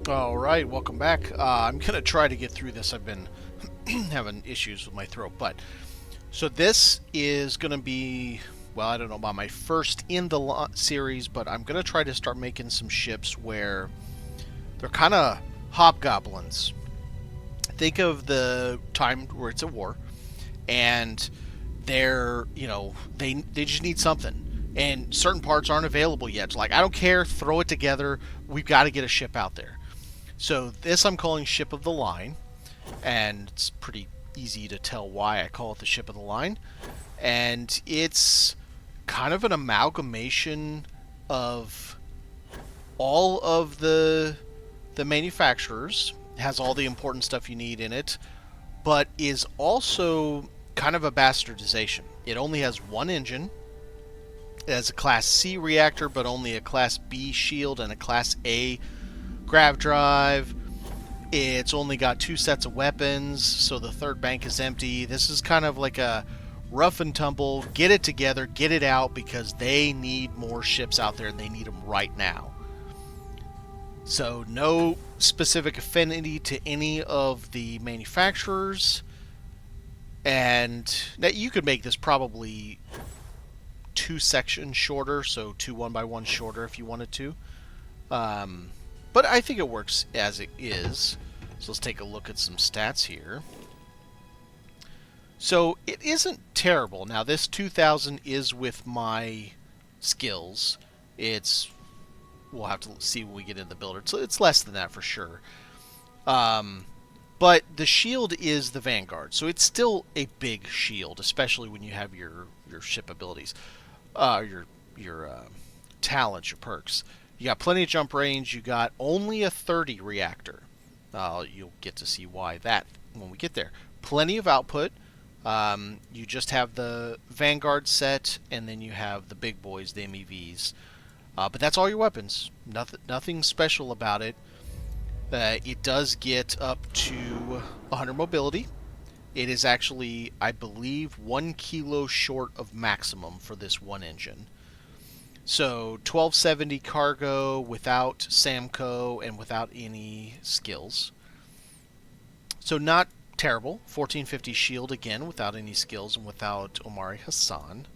All right, welcome back. I'm gonna try to get through this. I've been having issues with my throat, but so this is gonna be, well, I don't know about my first in the series, but I'm gonna try to start making some ships where they're kind of hobgoblins. Think of the time where it's a war, and they just need something, and certain parts aren't available yet. It's like, I don't care, throw it together. We've got to get a ship out there. So this I'm calling Ship of the Line, and it's pretty easy to tell why I call it the Ship of the Line. And it's kind of an amalgamation of all of the manufacturers. It has all the important stuff you need in it, but is also kind of a bastardization. It only has one engine. It has a Class C reactor, but only a Class B shield and a Class A grav drive. It's only got two sets of weapons, so the third bank is empty. This is kind of like a rough and tumble, get it together, get it out, because they need more ships out there and they need them right now. So no specific affinity to any of the manufacturers, and that you could make this probably two sections shorter, so two 1x1 shorter if you wanted to. But I think it works as it is. So let's take a look at some stats here. So it isn't terrible. Now this 2000 is with my skills. We'll have to see when we get in the builder. It's less than that for sure. But the shield is the Vanguard, so it's still a big shield, especially when you have your ship abilities, your talents, your perks. You got plenty of jump range. You got only a 30 reactor. You'll get to see why that when we get there. Plenty of output. You just have the Vanguard set, and then you have the big boys, the MEVs. But that's all your weapons. Nothing special about it. It does get up to 100 mobility. It is actually, I believe, 1 kilo short of maximum for this one engine. So 1270 cargo without Samco and without any skills. So not terrible. 1450 shield again without any skills and without Omari Hassan.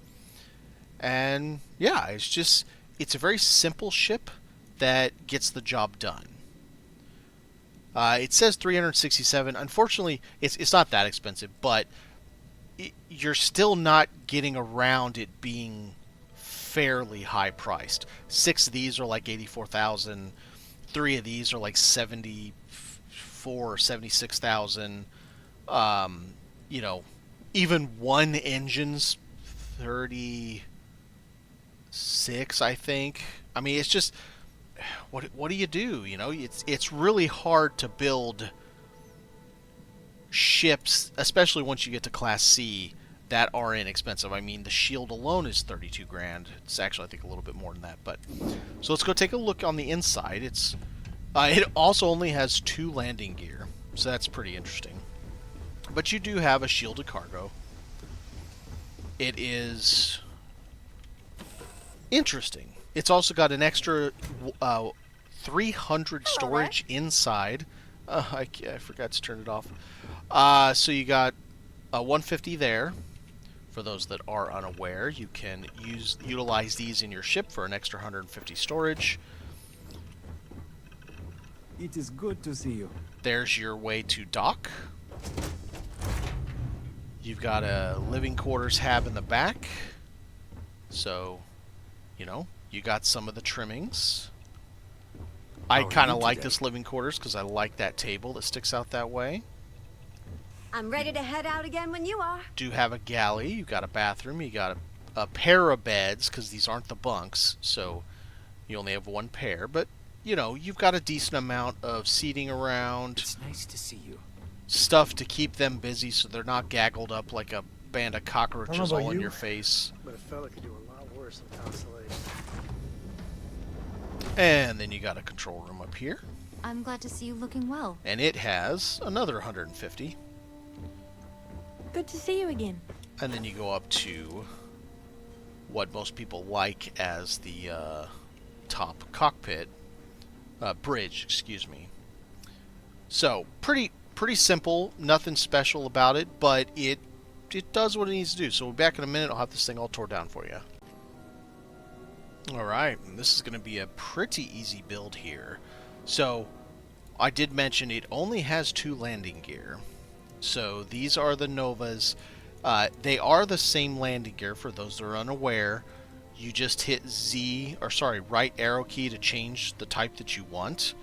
And yeah, it's a very simple ship that gets the job done. It says 367. Unfortunately, it's not that expensive, but you're still not getting around it being fairly high priced. 6 of these are like 84,000. 3 of these are like 74 or 76,000. You know, even one engine's 36, I think. I mean, it's just what do you do? You know, it's really hard to build ships, especially once you get to Class C, that are inexpensive. I mean, the shield alone is 32 grand. It's actually, I think, a little bit more than that. But so let's go take a look on the inside. It also only has 2 landing gear, so that's pretty interesting. But you do have a shielded cargo. It is interesting. It's also got an extra 300 storage inside. I forgot to turn it off. So you got 150 there. For those that are unaware, you can utilize these in your ship for an extra 150 storage. It is good to see you. There's your way to dock. You've got a living quarters hab in the back. So, you know, you got some of the trimmings. I kind of like this living quarters because I like that table that sticks out that way. I'm ready to head out again when you are. Do have a galley. You got a bathroom. You got a pair of beds because these aren't the bunks, so you only have one pair. But you know, you've got a decent amount of seating around. It's nice to see you. Stuff to keep them busy so they're not gaggled up like a band of cockroaches all in your face. But a fella could do a lot worse than Constellation. And then you got a control room up here. I'm glad to see you looking well. And it has another 150. Good to see you again. And then you go up to what most people like as the top cockpit, bridge, excuse me. So pretty simple, nothing special about it, but it does what it needs to do. So we'll be back in a minute. I'll have this thing all tore down for you. Alright, this is going to be a pretty easy build here. So, I did mention it only has 2 landing gear. So, these are the Novas. They are the same landing gear for those that are unaware. You just hit right arrow key to change the type that you want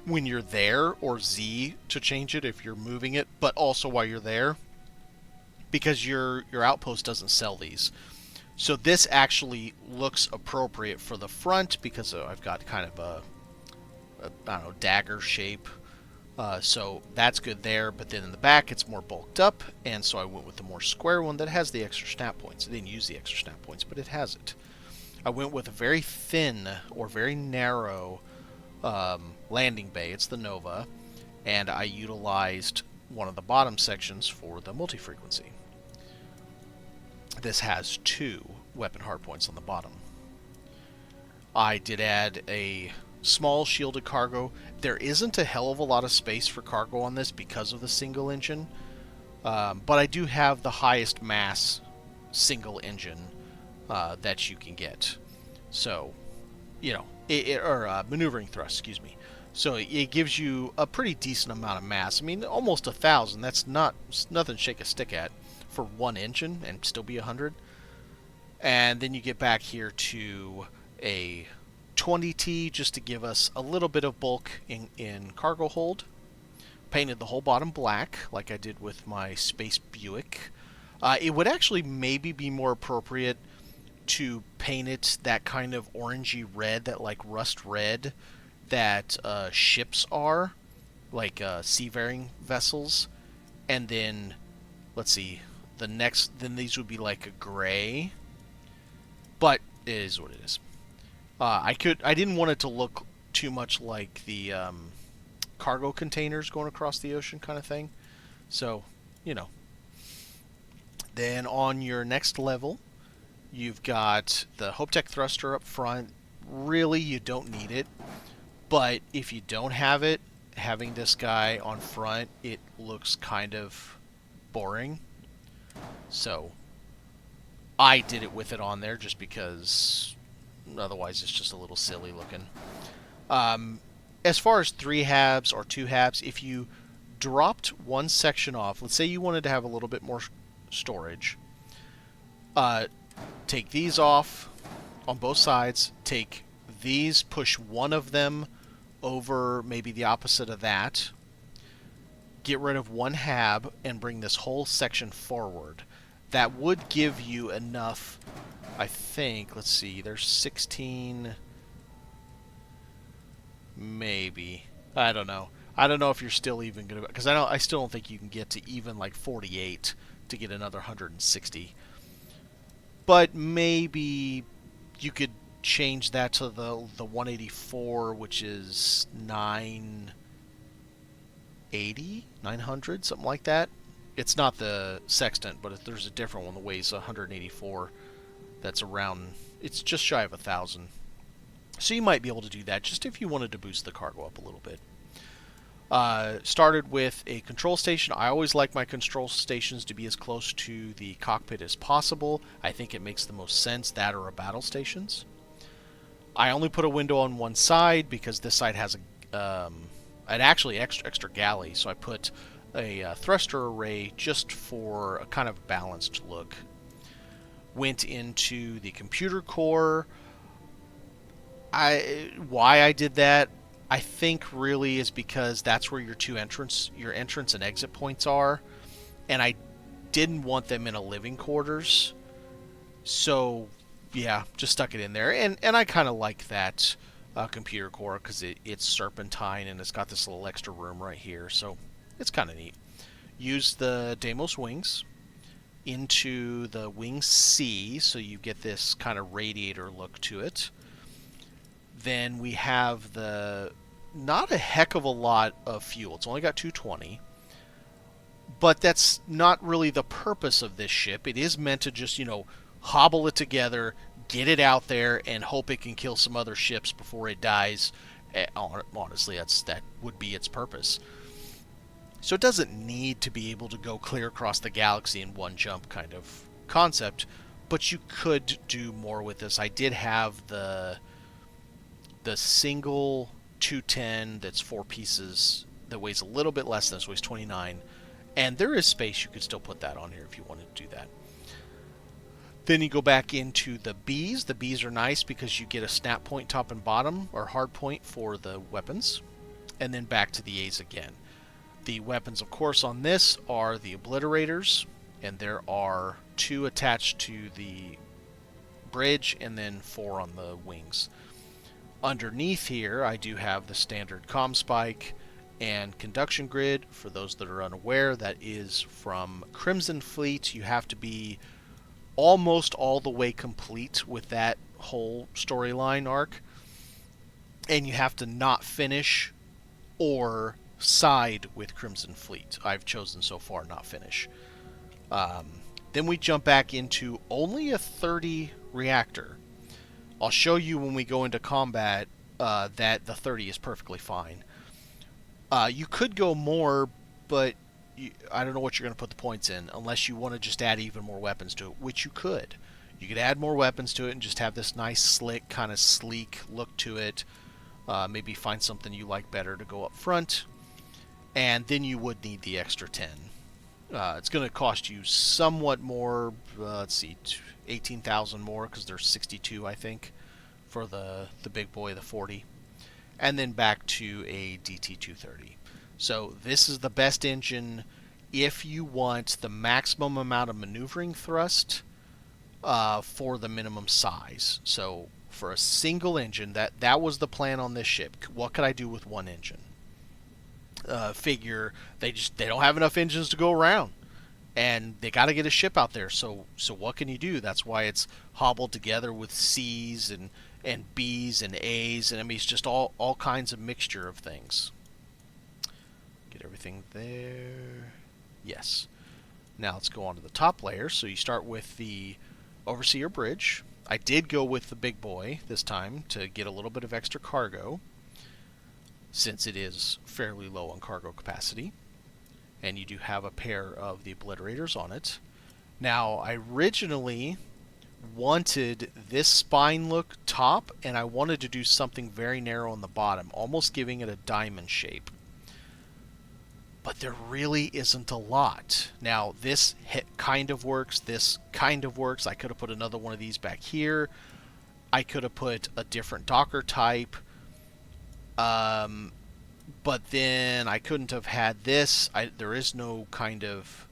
when you're there, or Z to change it if you're moving it, but also while you're there, because your outpost doesn't sell these. So this actually looks appropriate for the front because I've got kind of a I don't know, dagger shape. So that's good there, but then in the back it's more bulked up, and so I went with the more square one that has the extra snap points. I didn't use the extra snap points, but it has it. I went with a very thin or very narrow landing bay. It's the Nova, and I utilized one of the bottom sections for the multi-frequency. This has 2 weapon hardpoints on the bottom. I did add a small shielded cargo. There isn't a hell of a lot of space for cargo on this because of the single engine, but I do have the highest mass single engine that you can get. So, you know, maneuvering thrust, excuse me. So it gives you a pretty decent amount of mass. I mean, almost 1,000. That's nothing to shake a stick at for 1 engine and still be 100. And then you get back here to a 20T just to give us a little bit of bulk in cargo hold. Painted the whole bottom black like I did with my Space Buick. It would actually maybe be more appropriate to paint it that kind of orangey red, that like rust red that ships are, like seafaring vessels. And then, let's see, then these would be like a gray, but it is what it is. I didn't want it to look too much like the cargo containers going across the ocean kind of thing. So, you know. Then on your next level, you've got the HopeTech thruster up front. Really, you don't need it, but if you don't have it, having this guy on front, it looks kind of boring. So I did it with it on there just because otherwise it's just a little silly looking. As far as 3 halves or 2 halves, if you dropped one section off, let's say you wanted to have a little bit more storage, take these off on both sides, take these, push one of them over maybe the opposite of that, get rid of 1 hab, and bring this whole section forward. That would give you enough, I think, let's see, there's 16, maybe. I don't know. I don't know if you're still even going to, because I still don't think you can get to even like 48 to get another 160. But maybe you could change that to the 184, which is 980, 900, something like that. It's not the sextant, but if there's a different one that weighs 184, that's around, it's just shy of 1,000. So you might be able to do that just if you wanted to boost the cargo up a little bit. Started with a control station. I always like my control stations to be as close to the cockpit as possible. I think it makes the most sense, that or a battle stations. I only put a window on one side because this side has an actually extra galley, so I put a thruster array just for a kind of balanced look. Went into the computer core. Why I did that, I think really is because that's where your entrance and exit points are, and I didn't want them in a living quarters, so yeah, just stuck it in there. And I kind of like that computer core because it's serpentine and it's got this little extra room right here, so it's kind of neat. Use the Deimos wings into the wing C, so you get this kind of radiator look to it. Then we have not a heck of a lot of fuel. It's only got 220. But that's not really the purpose of this ship. It is meant to just, hobble it together, get it out there, and hope it can kill some other ships before it dies. Honestly, that would be its purpose. So it doesn't need to be able to go clear across the galaxy in one jump kind of concept, but you could do more with this. I did have the single 210 that's 4 pieces that weighs a little bit less than this, weighs 29, and there is space. You could still put that on here if you wanted to do that. Then you go back into the Bs. The Bs are nice because you get a snap point top and bottom, or hard point for the weapons, and then back to the As again. The weapons, of course, on this are the obliterators, and there are 2 attached to the bridge and then 4 on the wings. Underneath here, I do have the standard comm spike and conduction grid. For those that are unaware, that is from Crimson Fleet. You have to be almost all the way complete with that whole storyline arc, and you have to not finish or side with Crimson Fleet. I've chosen so far not finish. Then we jump back into only a 30 reactor. I'll show you when we go into combat that the 30 is perfectly fine. You could go more, but I don't know what you're going to put the points in, unless you want to just add even more weapons to it, which you could. You could add more weapons to it and just have this nice, slick, kind of sleek look to it. Maybe find something you like better to go up front, and then you would need the extra 10. It's going to cost you somewhat more, let's see, 18,000 more, because there's 62, I think, for the big boy, the 40. And then back to a DT-230. So this is the best engine if you want the maximum amount of maneuvering thrust for the minimum size. So for a single engine, that was the plan on this ship. What could I do with one engine? Figure they don't have enough engines to go around, and they got to get a ship out there. So what can you do? That's why it's hobbled together with C's and B's and A's, and I mean it's just all kinds of mixture of things. Get everything there. Yes. Now let's go on to the top layer. So you start with the Overseer Bridge. I did go with the big boy this time to get a little bit of extra cargo, since it is fairly low on cargo capacity. And you do have a pair of the obliterators on it. Now, I originally wanted this spine look top, and I wanted to do something very narrow on the bottom, almost giving it a diamond shape. But there really isn't a lot. Now, this kind of works, this kind of works. I could have put another one of these back here. I could have put a different Docker type. But then I couldn't have had this. There is no kind of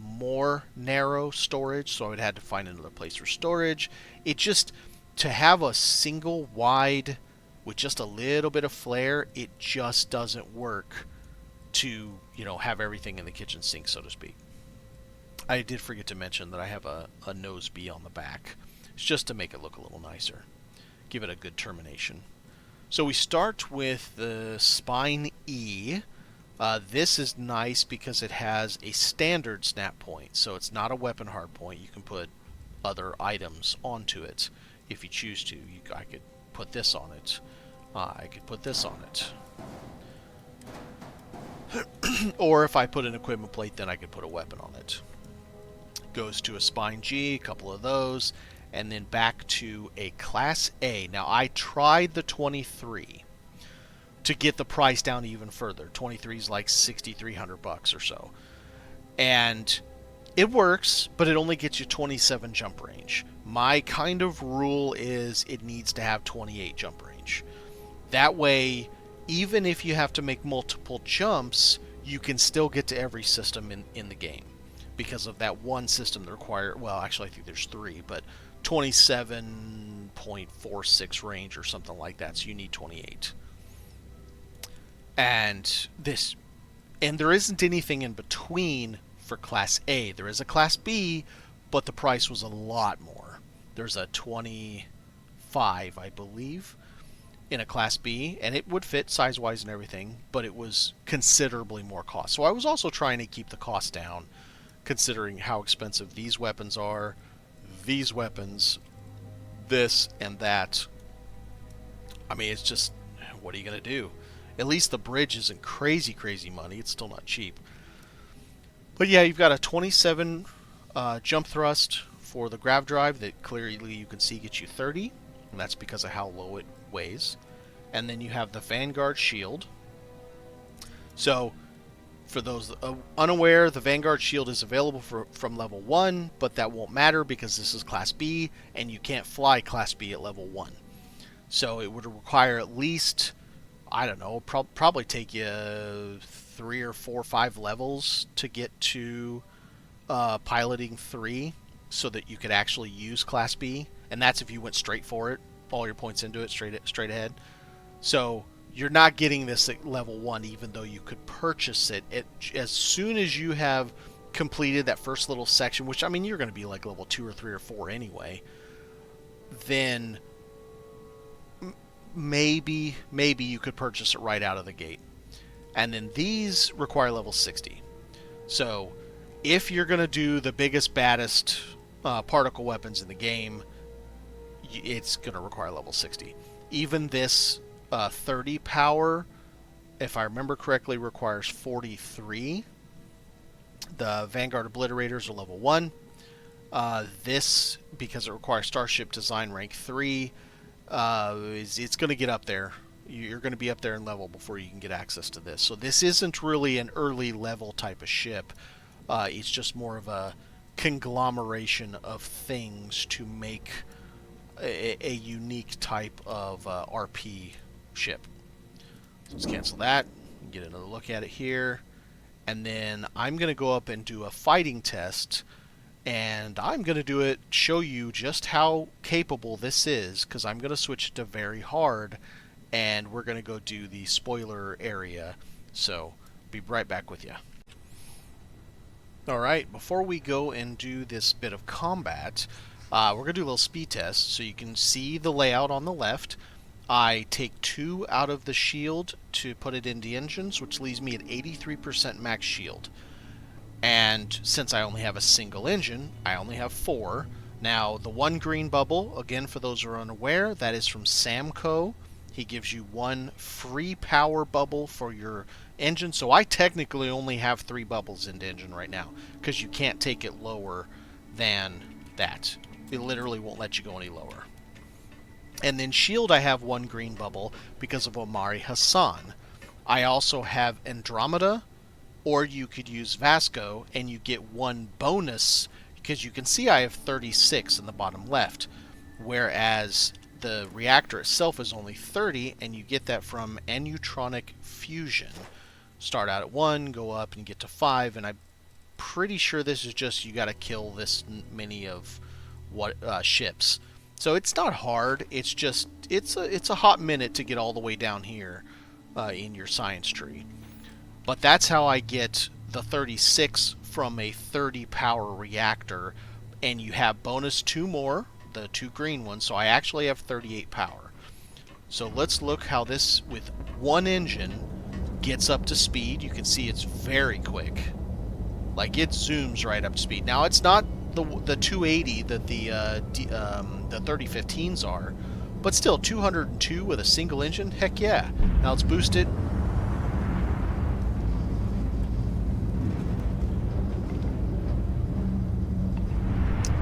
more narrow storage, so I would have to find another place for storage. It just, to have a single wide with just a little bit of flare, it just doesn't work to, have everything in the kitchen sink, so to speak. I did forget to mention that I have a nose B on the back. It's just to make it look a little nicer. Give it a good termination. So we start with the Spine E. This is nice because it has a standard snap point, so it's not a weapon hard point. You can put other items onto it if you choose to. I could put this on it. I could put this on it. Or if I put an equipment plate, then I could put a weapon on it. Goes to a Spine G, a couple of those, and then back to a Class A. Now, I tried the 23 to get the price down even further. 23 is like $6,300 or so. And it works, but it only gets you 27 jump range. My kind of rule is it needs to have 28 jump range. That way, even if you have to make multiple jumps, you can still get to every system in the game. Because of that one system that requires, well, actually I think there's 3, but 27.46 range or something like that, so you need 28. And there isn't anything in between for Class A. There is a Class B, but the price was a lot more. There's a 25, I believe, in a Class B, and it would fit size-wise and everything, but it was considerably more cost. So I was also trying to keep the cost down, considering how expensive these weapons are, these weapons, this and that. I mean, it's just, what are you going to do? At least the bridge isn't crazy, crazy money. It's still not cheap. But yeah, you've got a 27 jump thrust for the grav drive that clearly you can see gets you 30. And that's because of how low it weighs. And then you have the Vanguard shield. So, for those unaware, the Vanguard shield is available from level 1, but that won't matter because this is Class B, and you can't fly Class B at level 1. So it would require at least, I don't know, probably take you 3 or 4 or 5 levels to get to piloting 3 so that you could actually use Class B, and that's if you went straight for it, all your points into it, straight ahead. So you're not getting this at level 1, even though you could purchase it as soon as you have completed that first little section, which, I mean, you're going to be like level 2 or 3 or 4 anyway. Then maybe you could purchase it right out of the gate. And then these require level 60. So if you're going to do the biggest, baddest particle weapons in the game, it's going to require level 60. Even this 30 power, if I remember correctly, requires 43. The Vanguard Obliterators are level 1. This, because it requires Starship Design rank 3, it's going to get up there. You're going to be up there in level before you can get access to this. So this isn't really an early level type of ship. It's just more of a conglomeration of things to make a unique type of RP ship. So let's cancel that. Get another look at it here. And then I'm going to go up and do a fighting test. And I'm going to show you just how capable this is, because I'm going to switch it to very hard. And we're going to go do the spoiler area. So, be right back with you. Alright, before we go and do this bit of combat, we're going to do a little speed test. So you can see the layout on the left. I take 2 out of the shield to put it into engines, which leaves me at 83% max shield. And since I only have a single engine, I only have 4. Now, the 1 green bubble, again, for those who are unaware, that is from Samco. He gives you 1 free power bubble for your engine. So I technically only have 3 bubbles in the engine right now, because you can't take it lower than that. It literally won't let you go any lower. And then shield, I have 1 green bubble because of Omari Hassan. I also have Andromeda, or you could use Vasco, and you get 1 bonus, because you can see I have 36 in the bottom left, whereas the reactor itself is only 30, and you get that from Anutronic Fusion. Start out at 1, go up and get to 5, and I'm pretty sure this is just you got to kill this many of ships. So it's not hard. It's just it's a hot minute to get all the way down here in your science tree. But that's how I get the 36 from a 30 power reactor, and you have bonus 2 more, the 2 green ones. So I actually have 38 power. So let's look how this with 1 engine gets up to speed. You can see it's very quick. Like, it zooms right up to speed. Now, it's not the 280 that the 3015s are, but still 202 with a single engine. Heck yeah! Now let's boost it.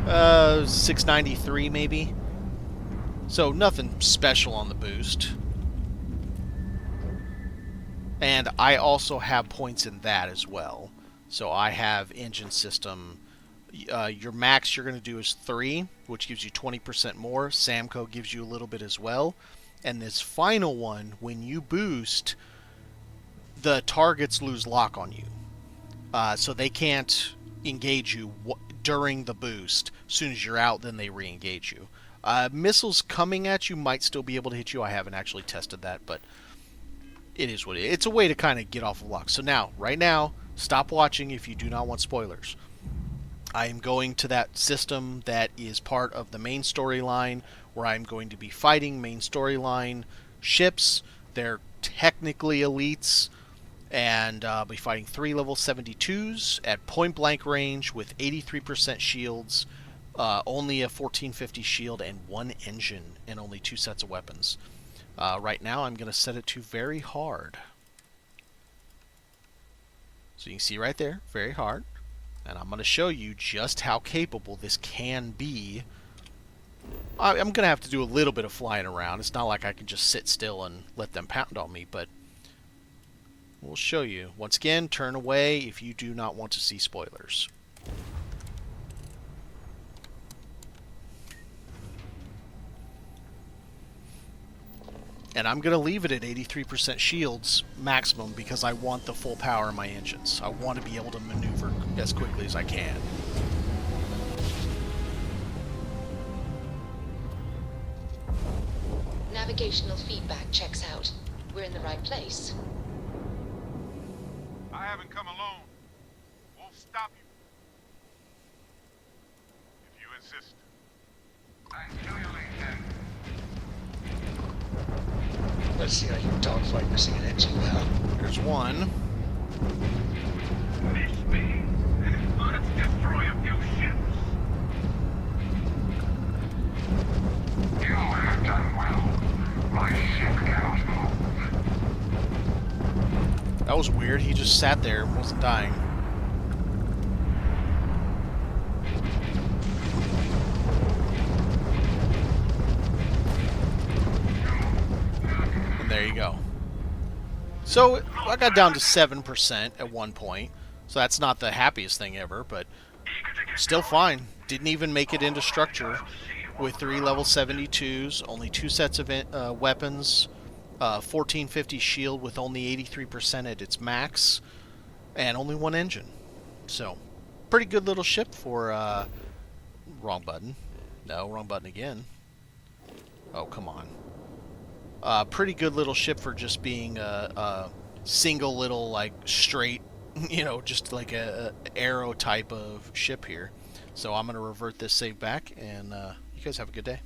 Uh, 693 maybe. So nothing special on the boost. And I also have points in that as well. So I have engine system. Your max you're going to do is 3, which gives you 20% more. Samco gives you a little bit as well. And this final one, when you boost, the targets lose lock on you. So they can't engage you during the boost. As soon as you're out, then they re-engage you. Missiles coming at you might still be able to hit you. I haven't actually tested that, but it is what it is. It's a way to kind of get off of lock. So now, right now, stop watching if you do not want spoilers. I am going to that system that is part of the main storyline, where I'm going to be fighting main storyline ships. They're technically elites, and I'll be fighting 3 level 72s at point blank range with 83% shields, only a 1450 shield, and 1 engine, and only 2 sets of weapons. Right now I'm going to set it to very hard. So you can see right there, very hard. And I'm going to show you just how capable this can be. I'm going to have to do a little bit of flying around. It's not like I can just sit still and let them pound on me, but we'll show you. Once again, turn away if you do not want to see spoilers. And I'm going to leave it at 83% shields maximum because I want the full power of my engines. I want to be able to maneuver as quickly as I can. Navigational feedback checks out. We're in the right place. I haven't come alone. Won't stop you. If you insist. I know you later. Let's see how you dogfight missing an engine now. There's one. Miss me. Let's destroy a few ships. You have done well. My ship cannot move. That was weird. He just sat there and wasn't dying. And there you go. So I got down to 7% at one point. So that's not the happiest thing ever, but still fine. Didn't even make it into structure with 3 level 72s, only 2 sets of weapons, 1450 shield with only 83% at its max, and only 1 engine. So, pretty good little ship for, wrong button. No, wrong button again. Oh, come on. Pretty good little ship for just being a single little, like, straight, you know, just like a arrow type of ship here. So I'm going to revert this save back, and you guys have a good day.